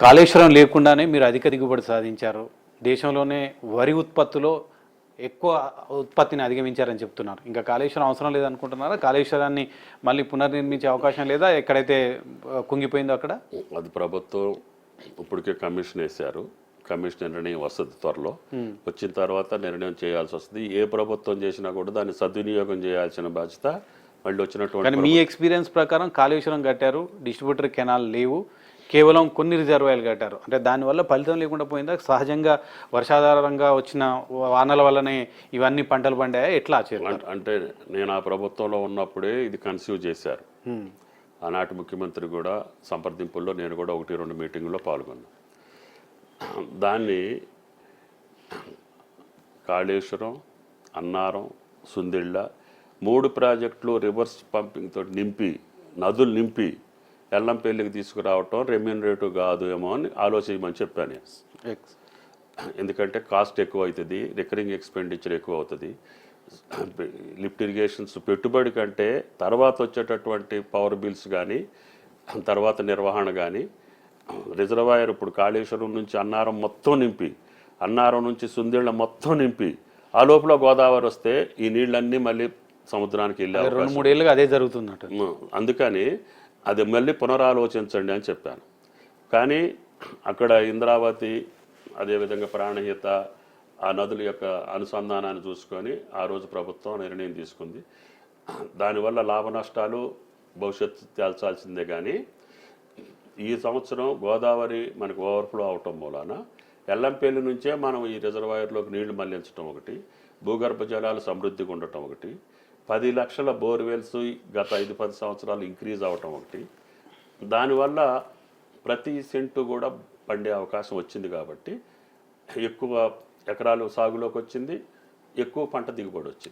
కాళేశ్వరం లేకుండానే మీరు అధిక దిగుబడి సాధించారు. దేశంలోనే వరి ఉత్పత్తిలో ఎక్కువ ఉత్పత్తిని అధిగమించారని చెప్తున్నారు. ఇంకా కాళేశ్వరం అవసరం లేదనుకుంటున్నారా? కాళేశ్వరాన్ని మళ్ళీ పునర్నిర్మించే అవకాశం లేదా? ఎక్కడైతే కుంగిపోయిందో అక్కడ అది ప్రభుత్వం ఇప్పటికే కమిషన్ వేశారు. కమిషన్ నిర్ణయం వస్తుంది త్వరలో. వచ్చిన తర్వాత నిర్ణయం చేయాల్సి వస్తుంది. ఏ ప్రభుత్వం చేసినా కూడా దాన్ని సద్వినియోగం చేయాల్సిన బాధ్యత మళ్ళీ వచ్చినటువంటి. కానీ మీ ఎక్స్పీరియన్స్ ప్రకారం కాళేశ్వరం కట్టారు, డిస్ట్రిబ్యూటర్ కెనాల్ లేవు, కేవలం కొన్ని రిజర్వాయర్లు కట్టారు. అంటే దానివల్ల ఫలితం లేకుండా పోయిందా? సహజంగా వర్షాధారంగా వచ్చిన వానల వల్లనే ఇవన్నీ పంటలు పండాయా? ఎట్లా అంటే నేను ఆ ప్రభుత్వంలో ఉన్నప్పుడే ఇది కన్సీవ్ చేశారు. ఆనాటి ముఖ్యమంత్రి కూడా సంప్రదింపుల్లో నేను కూడా 1-2 మీటింగుల్లో పాల్గొన్నాను. దాన్ని కాళేశ్వరం, అన్నారం, సుందిళ్ళ 3 ప్రాజెక్టులు రివర్స్ పంపింగ్ తోటి నింపి, నదులు నింపి ఎల్లంపల్లికి తీసుకురావటం రెమ్యూనరేటివ్ కాదు ఏమో అని ఆలోచించమని చెప్పాను. ఎందుకంటే కాస్ట్ ఎక్కువ అవుతుంది, రికరింగ్ ఎక్స్పెండిచర్ ఎక్కువ అవుతుంది. లిఫ్ట్ ఇరిగేషన్స్ పెట్టుబడి కంటే తర్వాత వచ్చేటటువంటి పవర్ బిల్స్ కానీ తర్వాత నిర్వహణ కానీ రిజర్వాయర్ ఇప్పుడు కాళేశ్వరం నుంచి అన్నారం మొత్తం నింపి, అన్నారం నుంచి సుందిళ్ళ మొత్తం నింపి, ఆ లోపల గోదావరి వస్తే ఈ నీళ్ళన్నీ మళ్ళీ సముద్రానికి వెళ్ళే 2-3 ఏళ్ళుగా అదే జరుగుతున్నట్టు. అందుకని అది మళ్ళీ పునరాలోచించండి అని చెప్పాను. కానీ అక్కడ ఇంద్రావతి అదేవిధంగా ప్రాణహిత ఆ నదుల యొక్క అనుసంధానాన్ని చూసుకొని ఆ రోజు ప్రభుత్వం నిర్ణయం తీసుకుంది. దానివల్ల లాభ నష్టాలు భవిష్యత్తు తేల్చాల్సిందే. కానీ ఈ సంవత్సరం గోదావరి మనకు ఓవర్ఫ్లో అవటం మూలాన ఎల్లంపల్లి నుంచే మనం ఈ రిజర్వాయర్లోకి నీళ్లు మళ్లించడం ఒకటి, భూగర్భ జలాలు సమృద్ధిగా ఉండటం ఒకటి, 10 లక్షల బోర్వెల్స్ గత 5-10 సంవత్సరాలు ఇంక్రీజ్ అవటం ఒకటి, దానివల్ల ప్రతి సెంటు కూడా పండే అవకాశం వచ్చింది. కాబట్టి ఎక్కువ ఎకరాలు సాగులోకి వచ్చింది, ఎక్కువ పంట దిగుబడి వచ్చింది.